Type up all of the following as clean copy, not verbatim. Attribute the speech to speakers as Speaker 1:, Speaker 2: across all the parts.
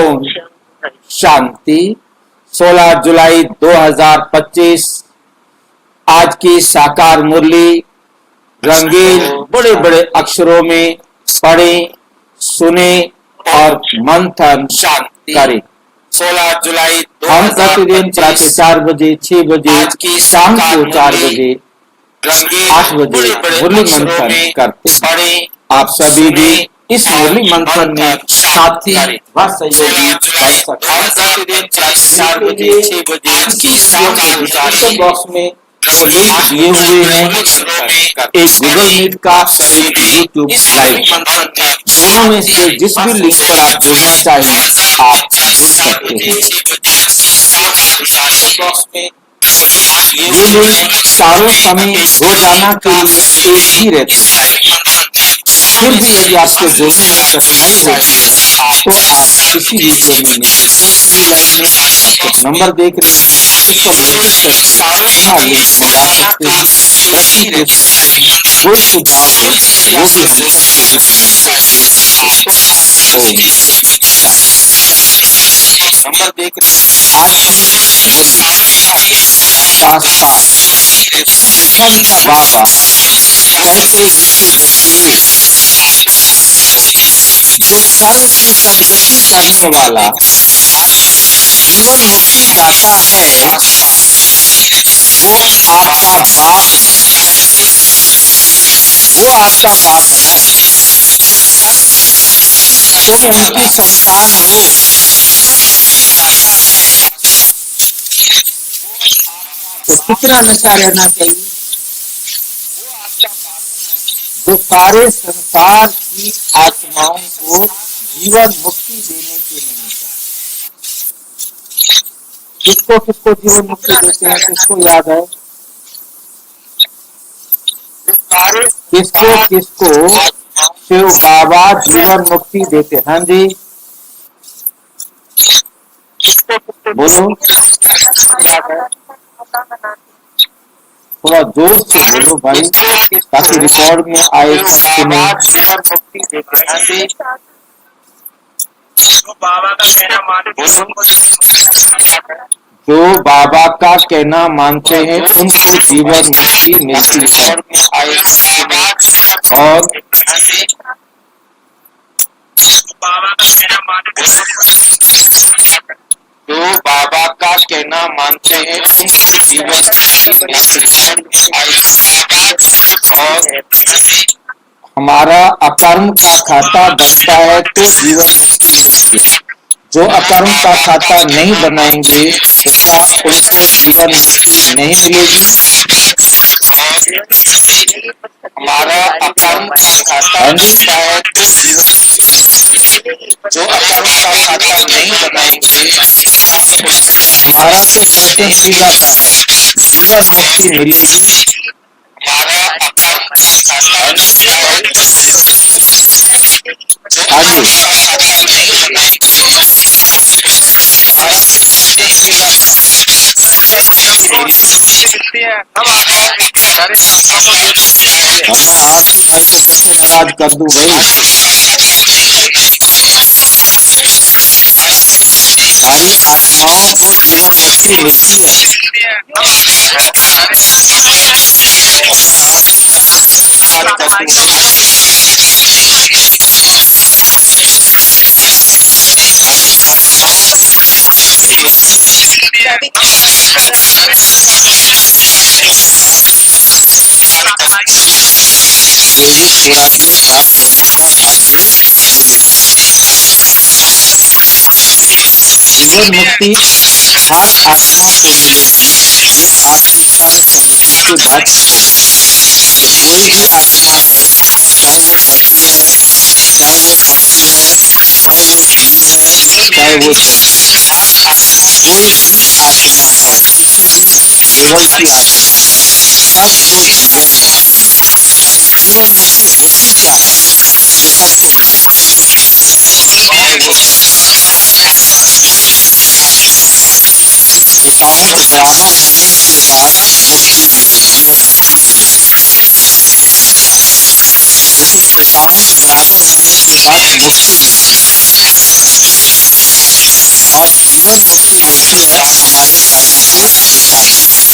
Speaker 1: ओम शांति। 16 जुलाई 2025 आज की साकार मुरली रंगीन बड़े बड़े अक्षरों में पढ़ें, सुने और मंथन करें। 16 जुलाई हम प्रतिदिन प्रातः 4 बजे, 6 बजे, शाम को 4 बजे, 8 बजे मुरली मंथन करते हैं। आप सभी भी इस मुरली मंथन में साथी व सहयोगी बन सकते हैं। प्रतिदिन प्रातः 4 बजे, 6 बजे डिस्क्रिप्शन बॉक्स में लिंक दिए हुए हैं। एक गूगल मीट का और एक यूट्यूब लाइव, दोनों में से जिस भी लिंक पर आप जुड़ना चाहें आप जुड़ सकते हैं। ये लिंक चारों समय रोजाना के लिए एक ही रहता है। फिर भी यदि आपको जुड़ने में कठिनाई होती है तो आप किसी भी कोने में टोल फ्री लाइन में कुछ नंबर देख रहे हैं, इस पर मैसेज करके वहाँ लिंक मंगा सकते हैं। प्रश्न पूछ सकते हैं, कोई सुझाव है वो भी हम नंबर देख रहे हैं। आज की मुरली शास्त्रा विठल का बाबा वो ऐसे मीठे व्यक्ति है जो कर्म की सदगति करने वाला जीवन मुक्ति दाता है। वो आपका बाप वो आपका बाप है ना। कर्म की सदगति तुम उनकी संतान हो। जीवन मुक्ति दाता है। तो कितना नशा रहना चाहिए? जो सारे संसार की आत्माओं को जीवन मुक्ति देने के निमित्त। किसको किसको जीवन मुक्ति देते हैं? किसको याद है? किसको किसको शिव बाबा जीवन मुक्ति देते हैं? हाँ जी बोलो, थोड़ा जोर से बोलो भाई, ताकि रिकॉर्ड में आए सब सुने। जो बाबा का कहना मानते हैं उनको जीवन मुक्ति मिलती है। और जो बाबा का कहना मानते हैं उनको जीवन मुक्ति मिलती है। और हमारा अकर्म का खाता बनता है तो जीवन मुक्ति मिलती है। जो अकर्म का खाता नहीं बनाएंगे उनको जीवन मुक्ति नहीं मिलेगी। हमारा अकर्म का खाता बनता है तो जो अकर्म का खाता नहीं बनाएंगे हमारा तो दर्शन मिल जाता है, जीवन मुक्ति मिलेगी। हमारा अकर्म का खाता बनता है वरना आपकी मैं तो बच्चे नाराज कर दूं भाई। भाई आत्माओं को जीवन मुक्ति मिलती है। मेरी तैयारियों का कहने का तात्पर्य जीवन मुक्ति हर आत्मा को मिलेगी। यह आपकी कर्म प्रवृत्ति के बाद होगा। कोई भी आत्मा है, चाहे वो पशु है, चाहे वो पक्षी है, चाहे वो जीव है, चाहे वो जंतु, कोई भी आत्मा है, किसी भी लेवल की आत्मा है, सबको जीवन मुक्ति मिलेगी। तो जीवन मुक्ति होती क्या है ये सबको मिलेगी। चाहे वो एकाउंट बराबर होने के बाद मुक्ति मिले, जीवन मुक्ति मिलेगी। यदि अकाउंट बराबर होने के बाद मुक्ति और जीवन मुक्ति मिलती है हमारे कर्मों के अनुसार। जैसे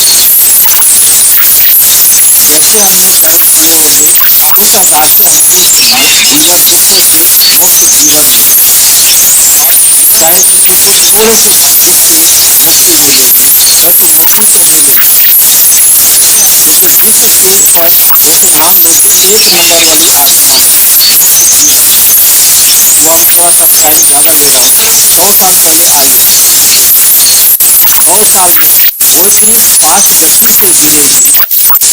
Speaker 1: हमने कर्म किए होंगे उस आधार से हमको जीवन मुक्ति की मुक्त जीवन मिलेगा। चाहे फिर देखो थोड़े से पापों की मुक्ति ले लेंगे, वैसे मुक्ति तो मिलेगी। जैसे विश्व के शायद जैसे मान लो कि 1 महीना वाली आत्मा मुक्त जीवन, वो हम थोड़ा सा टाइम ज़्यादा ले रहा हूँ, 100 साल पहले आई है। 100 साल में वो इन 5 गति से जिएगी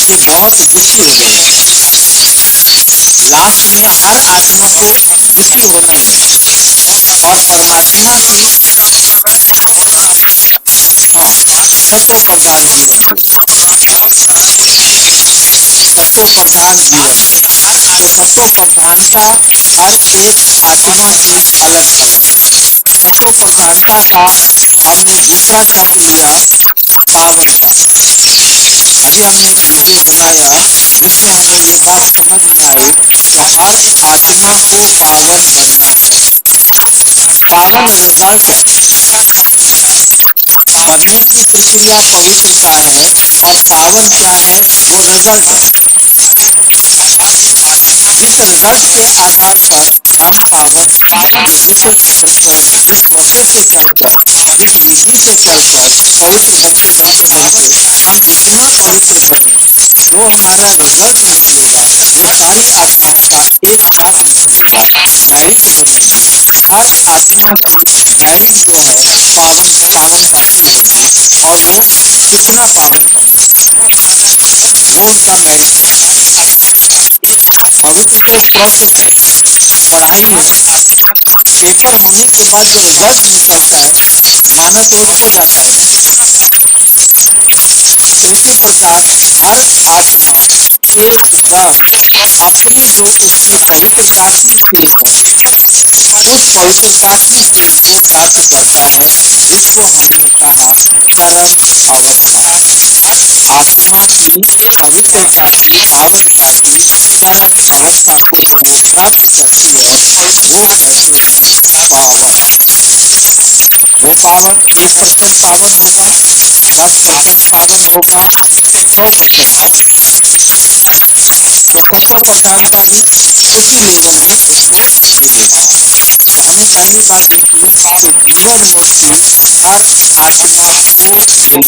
Speaker 1: कि बहुत दुखी हो जाएगी। लास्ट में हर आत्मा को दुखी होना ही है। और परमात्मा की सतो प्रधान जीवन होगी, सतो प्रधान जीवन। तो सतो प्रधानता हर एक आत्मा की अलग अलग है। सतो प्रधानता का हमने दूसरा टर्म लिया पावनता। अभी हमने वीडियो बनाया जिससे हमको ये बात समझ में आई कि हर आत्मा को पावन बनना है। पावन रिजल्ट है, बनने की प्रक्रिया पवित्रता है और पावन क्या है, वो रिजल्ट है। इस रिजल्ट के आधार पर हम पावन जिस मौके से चलकर और इस विधि से चलकर पवित्र बनते बनते बनते हम जितना पवित्र बने, जो हमारा रिजल्ट निकलेगा वो सारी आत्माओं का एक साथ निकलेगा। मेरिट जो नहीं है, हर आत्मा की मेरिट जो है पावनता की होगी। और वो कितना पावन बने, वो उनका मेरिट है। पवित्र तो प्रोसेस है, पढ़ाई है। पेपर होने के बाद जो रिजल्ट निकलता है, माना तो उसको जाता है ना। इसी प्रकार हर आत्मा एकदम अपनी जो उसकी पवित्रता की सीम है, उस पवित्रता की सीम को प्राप्त करता है, जिसको हमने कहा परम अवस्था। आत्मा की पवित्रता की, पावनता की परम अवस्था को जो वो प्राप्त करती है, वो कहते हैं पावन। वो पावन 1% पावन होगा, 10% पावन होगा, 100% पावन होगा। तो सत्व प्रधानता भी उसी लेवल में उसको मिलेगा। तो हमने पहली बात देखी कि जीवन मुक्ति हर आत्मा को मिलनी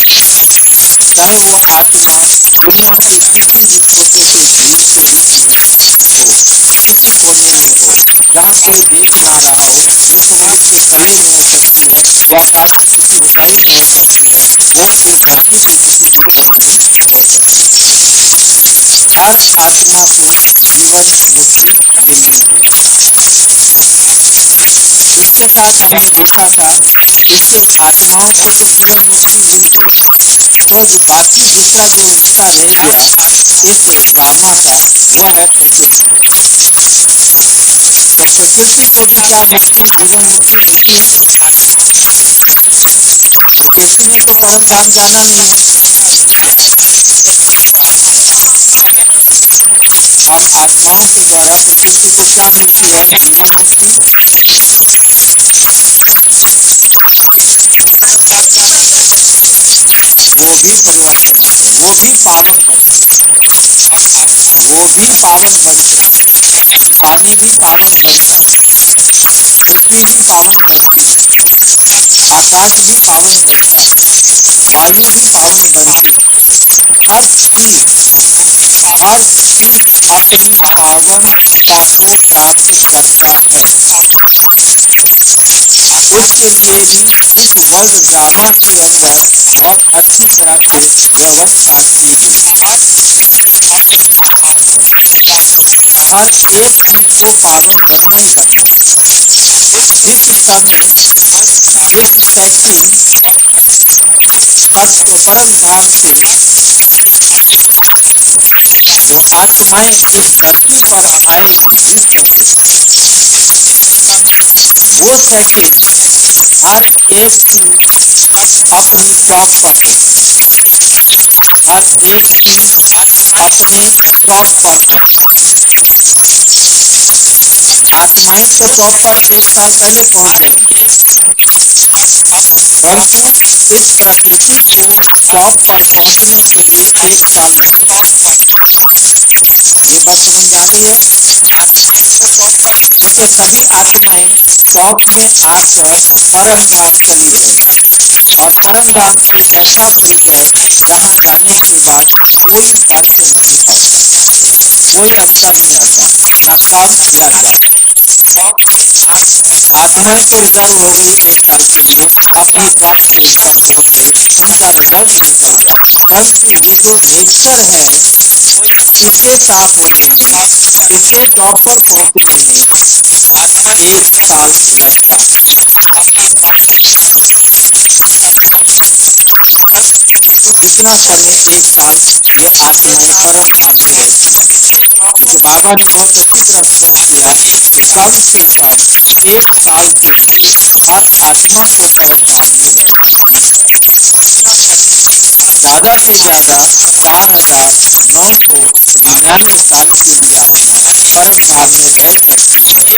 Speaker 1: है, चाहे वो आत्मा दुनिया के किसी भी छोटे से जीव के रूप में हो, किसी कोने में हो, जहाँ कोई देख ना रहा हो। जैसे ईंट के तले में हो सकती है, वो आकाश की किसी ऊंचाई में हो सकती है, वो ये धरती के किसी भी कोने में हो सकती है। हर आत्मा को जीवन मुक्ति मिलनी है। इसके साथ हमने देखा था कि जिन आत्माओं को तो जीवन मुक्ति मिल गई, तो जो बाकी दूसरा जो रिश्ता रह गया एक ड्रामा का, वो है प्रकृति। तो प्रकृति को भी क्या मुक्ति, जीवन मुक्ति मिलती है। प्रकृति ने तो कर्म धाम जाना नहीं है। हम आत्माओं के द्वारा प्रकृति को क्या मिलती है, जीवन मुक्ति। वो भी परिवर्तन होते, वो भी पावन बनते, वो भी पावन बनते, पानी भी पावन बनता है, पृथ्वी भी पावन बनती है, आकाश भी पावन बनता है, वायु भी पावन बनती है। हर चीज अपनी पावनता को प्राप्त करता है। इसके लिए ही इस वर्ल्ड ड्रामा के अंदर बहुत अच्छी तरह से व्यवस्था की गई है। हर एक चीज को पावन बनना ही बनना है। जिस समय जिस सेकंड परम धाम से जो आत्माएं इस धरती पर आएंगी, विश्व से वो सेटिंग हर एक चीज अपनी टॉप पर है, हर एक चीज अपने टॉप पर है। आजमाइश तो टॉप पर 1 साल पहले पहुंच जाएंगे, परंतु इस प्रकृति को टॉप पर पहुंचने के लिए 1 साल लगेगा। ये बात समझ में आ गई है? क्योंकि सभी आत्माएं टॉप में आकर परम धाम चली गई और परम धाम एक ऐसा भेद है जहाँ जाने के बाद कोई फर्क नहीं पड़ता, कोई अंतर नहीं आता, न कम या ज्यादा। आत्माएं तो रिजर्व हो गई 1 साल के लिए, अपनी टॉप के ऊपर पहुंच गई, उनका रिजल्ट निकल गया, परंतु ये जो नेचर है इसे साफ होने में, इसे टॉप पर पहुंचने में 1 साल लगता है। इतना समय 1 साल ये आत्माएं परम धाम में रहती हैं। क्योंकि बाबा ने बहुत अच्छी तरह स्पष्ट किया कि कम से कम 1 साल के लिए हर आत्मा को परम धाम में रहना ही है। ज्यादा से ज्यादा 4,999 साल के लिए आत्माएं परम धाम में रह सकती हैं और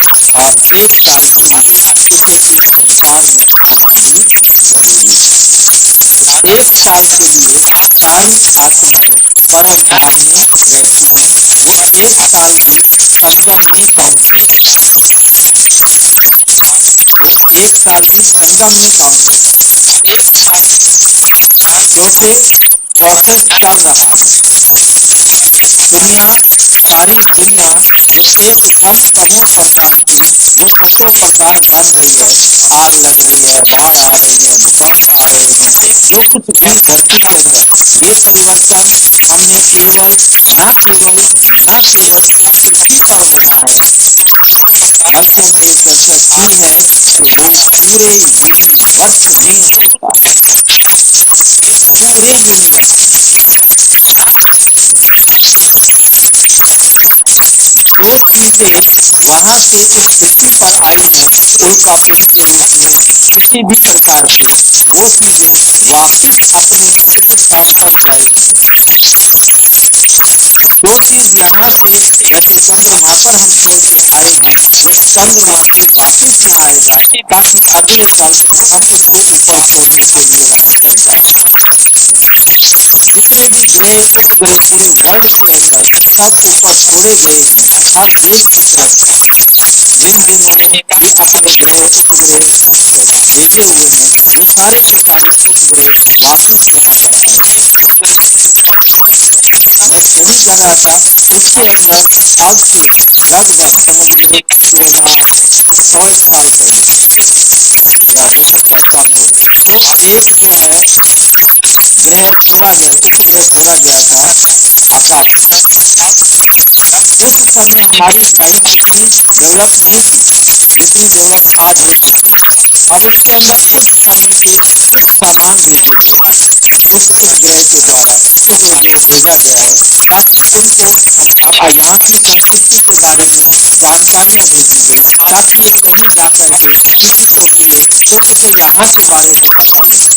Speaker 1: 1 साल के लिए उसे इस संसार में आना ही जरूरी है। 1 साल के लिए सारी आत्माएं परम धाम में रहती हैं, वो 1 साल भी संगम में पहुंचे, वो 1 साल भी संगम में पहुंचे, क्योंकि प्रोसेस चल रहा है। दुनिया, सारी दुनिया जो एकदम तमो प्रधान थी वो सतो प्रधान बन रही है। आग लग रही है, बाढ़ आ रही है, भूकंप आ रहे हैं, जो कुछ भी धरती पर है, ये परिवर्तन हमने केवल न केवल अपनी पृथ्वी पर होना है, बल्कि हमने ये चर्चा की है कि वो पूरे यूनिवर्स में होता है, पूरे यूनिवर्स। जो चीजें वहां से इस पृथ्वी पर आई हैं उल्का पिंड के रूप में किसी भी प्रकार से, वो चीजें वापस अपने उसी स्थान पर जाएगी। जो चीज यहाँ से जैसे चंद्रमा पर हम छोड़ के आए हैं, वो चंद्रमा से वापस यहाँ आएगा ताकि अगले साल हम उसको ऊपर छोड़ने के लिए वहां पर जाए। जितने भी ग्रह उपग्रह पूरे वर्ल्ड के अंदर सब ऊपर छोड़े गए हैं, हर देश की तरफ से, जिन जिन्होंने भी अपने ग्रह उपग्रह भेजे हुए हैं, वो सारे के सारे उपग्रह वापस यहाँ पर आएंगे। मैं थोड़ी कर रहा था, उसके अंदर अब से लगभग समझ लो 1,400 साल पहले, या हो सकता है कम हो, तो एक जो है ग्रह छोड़ा गया, उपग्रह छोड़ा गया था आकाश में। उस समय हमारी साइंस इतनी डेवलप नहीं थी जितनी डेवलप आज हो चुकी है। अब उसके अंदर कुछ समय के कुछ सामान भेजे गए उस उपग्रह के द्वारा, जो भेजा गया है, ताकि उनको यहाँ की संस्कृति के बारे में जानकारियाँ भेजी गई, ताकि ये कहीं जा करके किसी को मिले तो उसे यहाँ के बारे में पता लगे।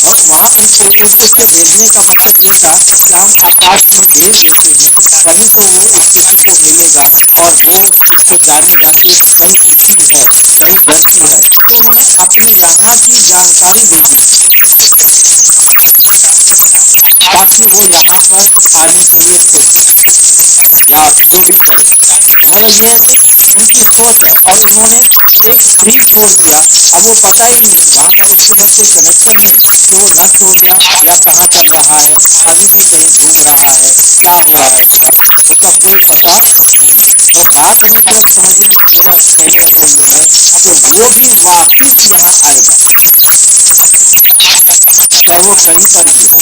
Speaker 1: और वहाँ उनको उसके भेजने का मतलब ये था कि हम आकाश में भेज देते हैं, कहीं तो वो किसी को मिलेगा और वो इसको जानेगा कि कहीं त्रुटि है, कहीं गलती है, तो उन्होंने अपने यहाँ की जानकारी भेजी ताकि वो यहाँ पर आने के लिए सोचे या जो भी करे। मतलब ये है कि उनकी सोच है और उन्होंने एक फ्री छोड़ दिया। अब वो पता ही नहीं, वहाँ का उसके साथ कोई कनेक्शन नहीं कि वो नष्ट हो गया या कहाँ पर रहा है, अभी भी कहीं घूम रहा है, क्या हुआ है उसका कोई पता नहीं। तो बात हमें सिर्फ समझने मेरा कहने का मतलब ये है कि वो भी वापिस यहाँ आएगा, चाहे वो कहीं पर भी हो।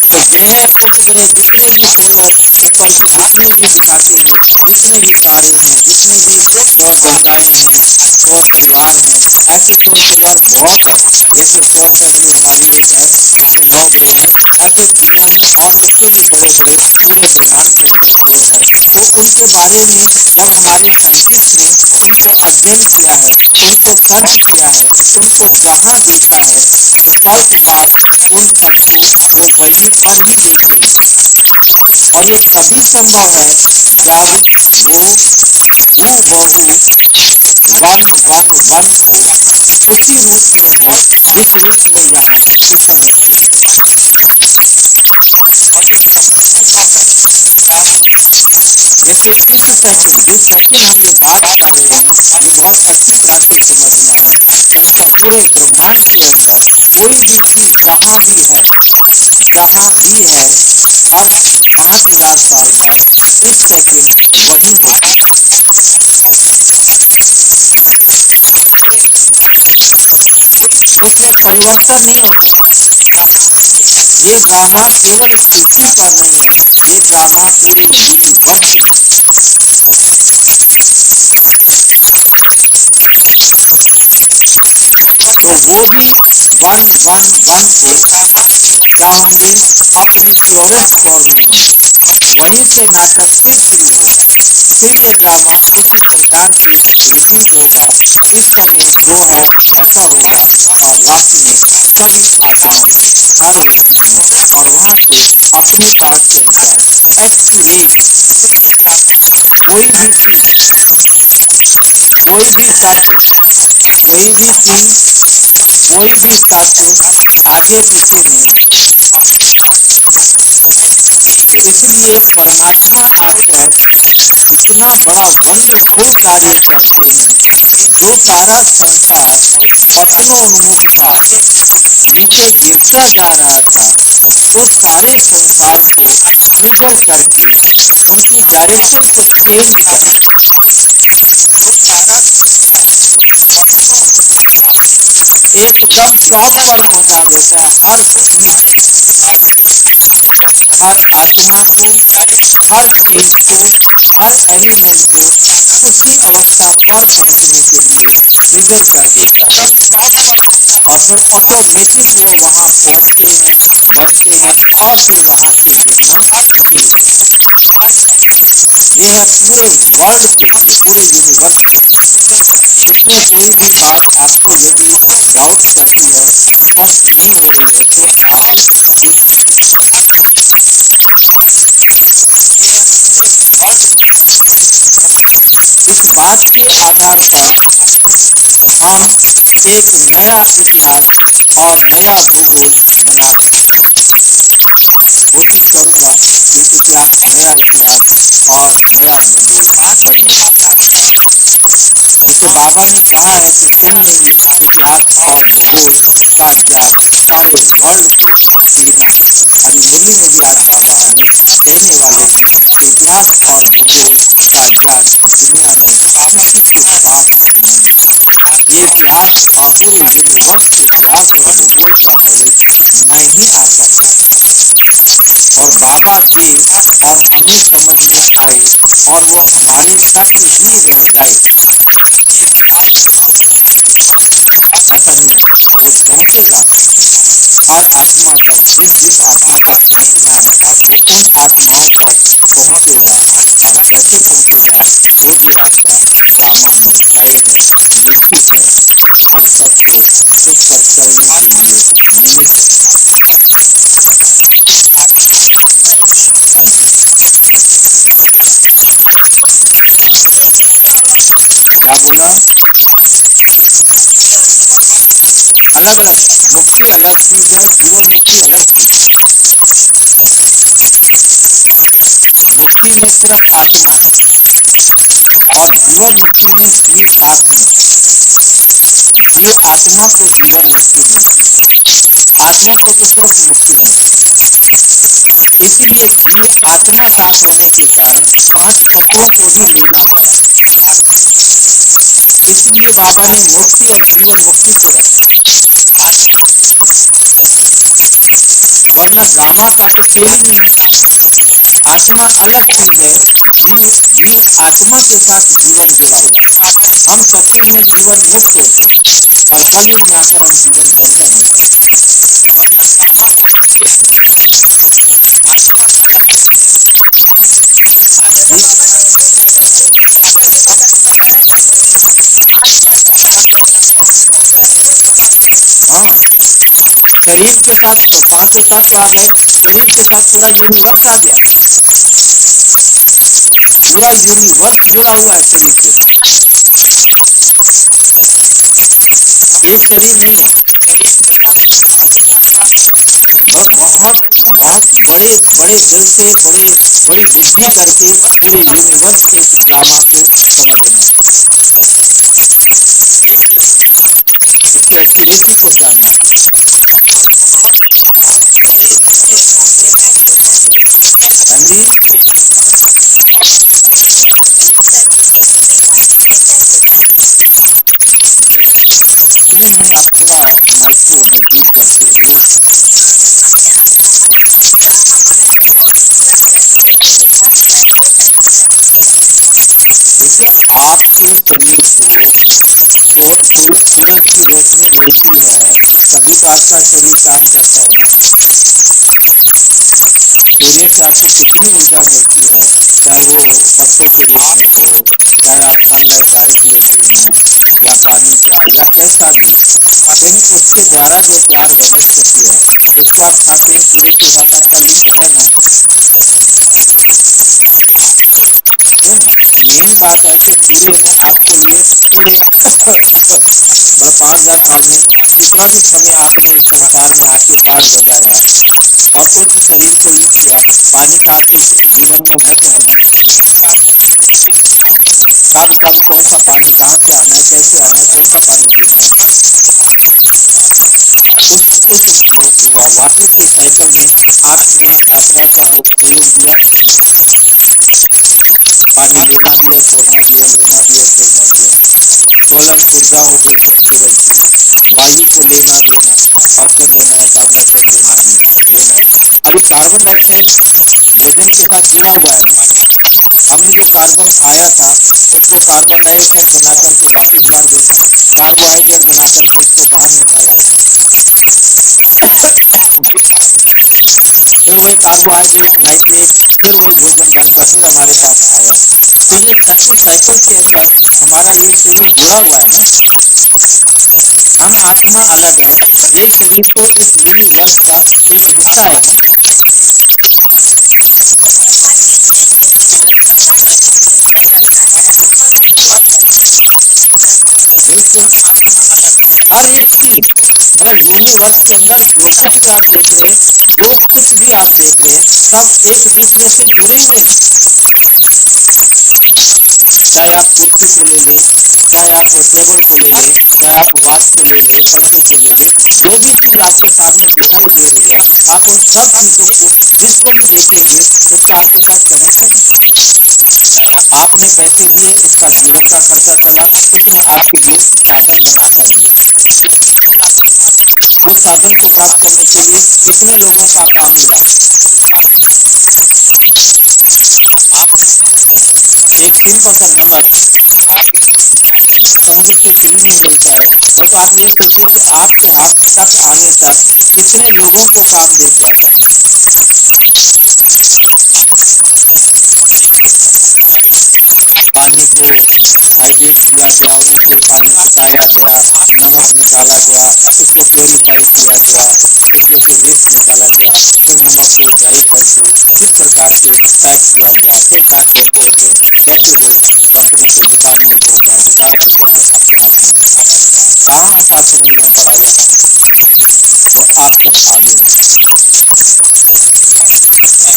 Speaker 1: तो ग्रह उपग्रह जितने भी हम लोग ऊपर से जितने भी दिखाते हैं, जितने भी तारे हैं, जितने भी सौर गंगाएं हैं, सौर परिवार हैं, ऐसे सौर परिवार बहुत है। जैसे सौर फैमिली हमारी एक है, उसमें 9 ग्रह हैं, ऐसे
Speaker 2: दुनिया में और उससे भी बड़े बड़े पूरे ब्रह्मांड के अंदर शोर है। तो उनके बारे में जब हमारे साइंटिस्ट ने उनको अध्ययन किया है, उनको सर्च किया है, उनको जहाँ देखा है, फर्स्ट बात उन सबको वो वही पर ही देखे, और ये तभी संभव है जब वो हूबहू 111 हो, उसी रूप में हो जिस रूप में यहाँ इस समय थे। जैसे इस सेकंड जिस सेकंड हम ये बात कर रहे हैं, ये बहुत अच्छी तरह से समझना है। पूरे ब्रह्मांड के अंदर कोई भी चीज जहाँ भी है, हर 5000 साल बाद इस सेकंड वही होता है। उसमें परिवर्तन नहीं हो सकता। ये ड्रामा केवल इस पृथ्वी पर नहीं है, ये ड्रामा पूरे यूनिवर्स में। तो वो भी 111 को चाहोगे अपनी प्योरेस्ट फॉर्म में हो, वहीं से नाटक फिर शुरू होगा। फिर ये ड्रामा उसी प्रकार से रिपीट होगा। इस समय जो है वैसा होगा, और लास्ट में सभी आत्माएं स्वर्गवती हैं, और वहां से अपनी चार्ट के अनुसार एक्टिवेट कोई भी चीज, कोई भी तत्व, कोई भी चीज, कोई भी तत्व आगे पीछे नहीं होता। तो इसलिए परमात्मा आकर इतना बड़ा वंडरफुल कार्य करते हैं। जो सारा संसार पतनोन्मुख था, नीचे गिरता जा रहा था, उस सारे संसार को ट्रिगर करके उनकी डायरेक्शन को चेंज कर एकदम टॉप पर पहुंचा देता है हर चीज, हर आत्मा को, हर चीज को, हर एलिमेंट को उसी अवस्था पर पहुंचने के लिए ट्रिगर कर देता है, और फिर ऑटोमेटिक वो वहां पहुंचते हैं, बनते हैं, और फिर वहां से गिरना शुरू करते हैं। ये है पूरे वर्ल्ड के लिए, पूरे यूनिवर्स के लिए। इसमें कोई भी बात आपको यदि डाउट करती है, स्पष्ट नहीं हो रही है, तो आप पूछ सकते हैं। इस बात के आधार पर हम एक नया इतिहास और नया भूगोल बना सकते हैं। कोशिश करूंगा कि इतिहास, नया इतिहास और नया भूगोल बने। जैसे बाबा ने कहा है कि फिल्म में इतिहास और भूगोल का ज्ञान सारे वर्ल्ड को देना है। अभी मुरली में भी आज बाबा हमें कहने वाले हैं कि इतिहास और भूगोल का ज्ञान दुनिया में किसी के पास नहीं है। ये इतिहास और पूरे यूनिवर्स के इतिहास और भूगोल का नॉलेज मैं ही आकर लाता हूँ, और बाबा थे और हमें समझ में आए, और वो हमारे तक ही रह गए। ऐसा नहीं है, वो पहुंचेगा हर आत्मा तक। जिस जिस आत्मा तक पहुंचना है वो उन आत्माओं तक पहुंचेगा, और कैसे पहुंचेगा वो भी रास्ता ड्रामा में तय है, निश्चित है। हम सबको उस पर चलने के लिए निमित्त है। क्या बोला? अलग अलग मुक्ति अलग चीज है, जीवन मुक्ति अलग चीज है। मुक्ति में सिर्फ आत्मा है, और जीवन मुक्ति में जीव साथ में। ये आत्मा को जीवन मुक्ति मिलती, आत्मा को तो सिर्फ मुक्ति मिलती। इसीलिए जीव आत्मा साथ होने के कारण 5 तत्वों को भी लेना पड़ा। इस इसीलिए बाबा ने मोक्ष और जीवन मुक्ति को रखा, वरना ड्रामा का तो खेल ही नहीं है। आत्मा अलग चीज है, जीव आत्मा के साथ जीवन जुड़ा हुआ। हम सत्संग में जीवन मुक्त होते हैं और कलयुग में आकर हम जीवन बंधन होते हैं। हाँ, शरीर के साथ पांचों तत्व आ गए, शरीर के साथ पूरा यूनिवर्स आ गया, पूरा यूनिवर्स जुड़ा हुआ है शरीर के साथ, एक शरीर नहीं है। बहुत बड़े बड़े दिल से बड़ी बुद्धि करके पूरे यूनिवर्स के इस ड्रामा को समझना है, इसके एक्यूरेसी को जानना है। हाँ जी, क्यों नहीं, आप थोड़ा माइक को नजदीक करते हुए। देखिए, आपके शरीर को तो सूरज की रोशनी मिलती है, तभी तो आपका शरीर काम करता है ना। सूर्य से आपको कितनी ऊर्जा मिलती है, चाहे वो पत्तों के रूप में हो, चाहे आप सनलाइट डायरेक्ट लेते हैं या पानी का या कैसा भी, लेकिन उसके द्वारा जो तैयार वनस्पति है उसको आप खाते हैं, सूर्य के साथ आपका लिंक है ना। मेन बात है कि सूर्य ने आपके लिए पूरे 5000 साल में जितना भी समय आपने इस संसार में आके पार बजाया और उस शरीर को लिख किया, पानी का आपके जीवन में महत्व है ना। कब कौन सा पानी कहाँ से आना है, कैसे आना है, कौन सा पानी पीना है, उस वाटर के साइकिल में आपने अपना सा सहयोग दिया। पानी लेना भी है, छोड़ना भी है, लेना भी है, छोड़ना भी है। 16 ऊर्जा हो गई सूरज की, वायु को लेना देना, ऑक्सीजन लेना है, कार्बन डाइऑक्साइड लेना है। अभी कार्बन डाइऑक्साइड ब्रेदन के साथ जुड़ा हुआ है ना। हमने जो कार्बन खाया था उसको कार्बन डाइऑक्साइड बना करके वापस मार देता, कार्बोहाइड्रेट बना करके उसको बाहर निकालता, फिर वही कार्बोहाइड्रेट, नाइट्रेट, फिर वही भोजन बनकर फिर हमारे पास आया। तो ये चक्र साइकिल के अंदर हमारा ये शरीर जुड़ा हुआ है ना। हम आत्मा अलग है, ये शरीर तो इस यूनिवर्स का एक हिस्सा है ना। बिल्कुल हर एक चीज, मतलब यूनिवर्स के अंदर जो कुछ भी आप देख रहे हैं, जो कुछ भी आप देख रहे हैं, सब एक दूसरे से जुड़े हुए हैं। चाहे आप कुर्सी को ले लें, चाहे आप टेबल को ले लें, चाहे आप वॉच को ले लें, पंखे को ले लें, जो भी चीज आपके सामने दिखाई दे रही है, आप उन सब चीजों को जिसको भी देखेंगे उसका आपके साथ कनेक्शन है। आपने पैसे दिए, उसका जीवन का खर्चा चला, उसने आपके लिए साधन बनाकर दिए। उस साधन को प्राप्त करने के लिए कितने लोगों का काम मिला। एक सिंपल सा नमक समुद्र के किनारे में मिलता है, बस आप ये सोचिए कि आपके हाथ तक आने तक कितने लोगों को काम दे के आता है। पानी को हाइड्रेट किया गया, उसमें फिर पानी सुखाया गया, नमक निकाला गया, उसको प्योरीफाई किया गया, उसमें से वेस्ट निकाला गया, फिर नमक को ड्राई करके किस प्रकार से पैक किया गया, फिर पैक होते होते कैसे वो कंपनी के दुकान में पहुंचा, दुकान से कैसे आपके हाथ में, कहाँ था समुद्र में पड़ा हुआ वो आप तक आ गया।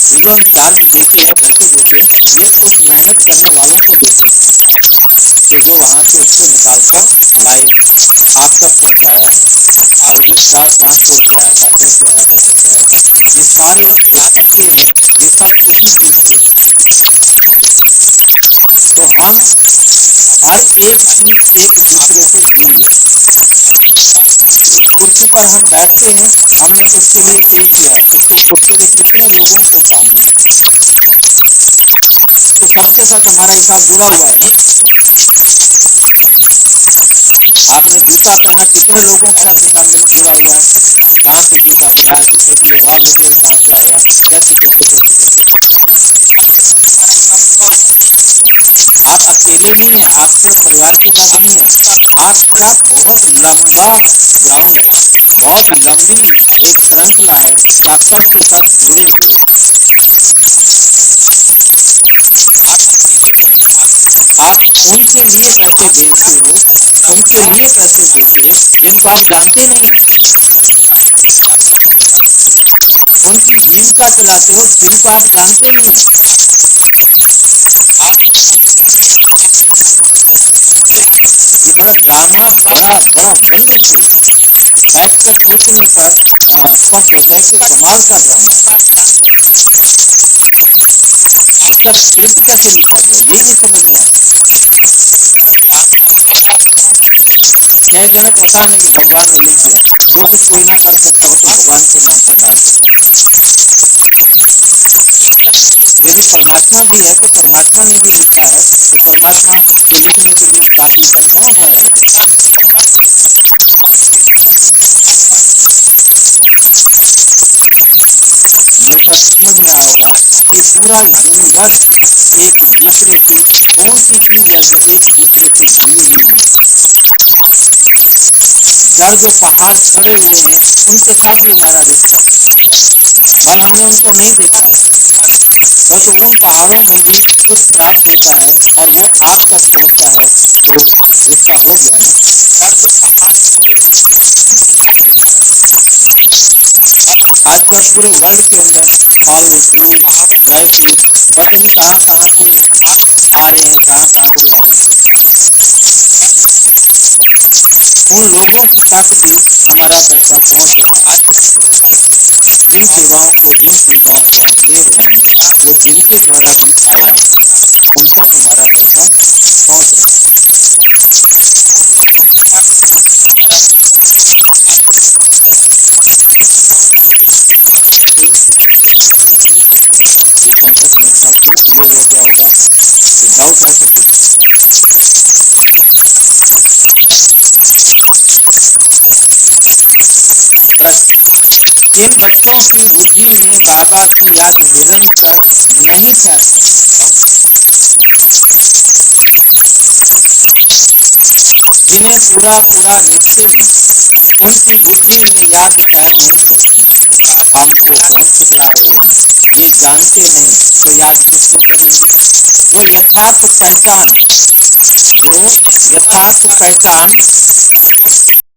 Speaker 2: जीवन काल भी देते हैं, पैसे देते हैं, ये उस मेहनत करने वालों को देते हैं, तो जो वहां से उसको निकालकर लाइव आप तक पहुंचाया और जो ट्रांसपोर्ट से आया था, कैसे आया था, कैसे आया था, ये सारे जो तथ्य हैं ये सब उसी चीज के तो हम हर एक चीज एक दूसरे से भिन्न है। कुर्सी पर हम बैठते हैं, हमने उसके लिए पे किया है, उसके लिए कितने लोगों को काम मिला, तो सबके साथ हमारा हिसाब जुड़ा हुआ है ना। आपने जूता पहना, कितने लोगों के साथ हिसाब में जुड़ा हुआ है, कहाँ से जूता मिला, जूते के लिए रॉ मटेरियल कहाँ से आया, कैसे कैसे कैसे आप अकेले नहीं हैं, आप पूरे परिवार के साथ नहीं हैं, आपका बहुत लंबा ग्राउंड है, बहुत लंबी एक श्रृंखला है, आप सबके साथ जुड़े हुए। आप उनके लिए पैसे भेजते हो, उनके लिए पैसे देते हो जिनको आप जानते नहीं, उनकी जीविका चलाते हो जिनको आप जानते नहीं। ये बड़ा ड्रामा, बड़ा वंडरफुल एक्टर सोचने पर स्पष्ट होता है कि कमाल का ड्रामा इसका स्क्रिप्ट कैसे लिखा गया, ये नहीं समझ में आता। कह देना तो आसान है कि भगवान ने लिख दिया, जो कुछ कोई ना कर सकता हो तो भगवान के नाम पर डाल दो। यदि परमात्मा भी है तो परमात्मा ने भी लिखा है, तो परमात्मा के लिखने के लिए काफी सन ना उठाया। मूर्खता समझ में आएगा कि पूरा यूनिवर्स एक दूसरे से, कौन सी चीज है जो एक दूसरे से जुड़ी हुई है। जल जो पहाड़ खड़े हुए हैं उनके साथ भी हमारा रिश्ता, भले हमने उनको नहीं देखा है, बस उन पहाड़ों में भी कुछ प्राप्त होता है और वो आप तक पहुंचता है, तो रिश्ता हो गया ना। आजकल पूरे वर्ल्ड के अंदर फल फ्रूट ड्राई फ्रूट पता नहीं कहाँ कहाँ से आ रहे हैं, कहाँ कहाँ से आ रहे हैं। उन लोगों तक भी हमारा पैसा पहुंच रहा है, जिन सेवाओं को, जिन सुविधाओं को हम दे रहे हैं, वो जिनके द्वारा भी आया है उन तक हमारा पैसा पहुंच रहा है। ये कंसेप्ट मेरे ख्याल से क्लियर हो गया होगा, कोई डाउट है तो कुछ प्रश्न। इन बच्चों की बुद्धि में बाबा की याद निरंतर नहीं ठहरती, जिन्हें पूरा पूरा निश्चय नहीं, उनकी बुद्धि में याद कायम नहीं करती। हमको कौन सिखला रहे हैं, ये जानते नहीं तो याद किसको करेंगे। जो यथार्थ पहचान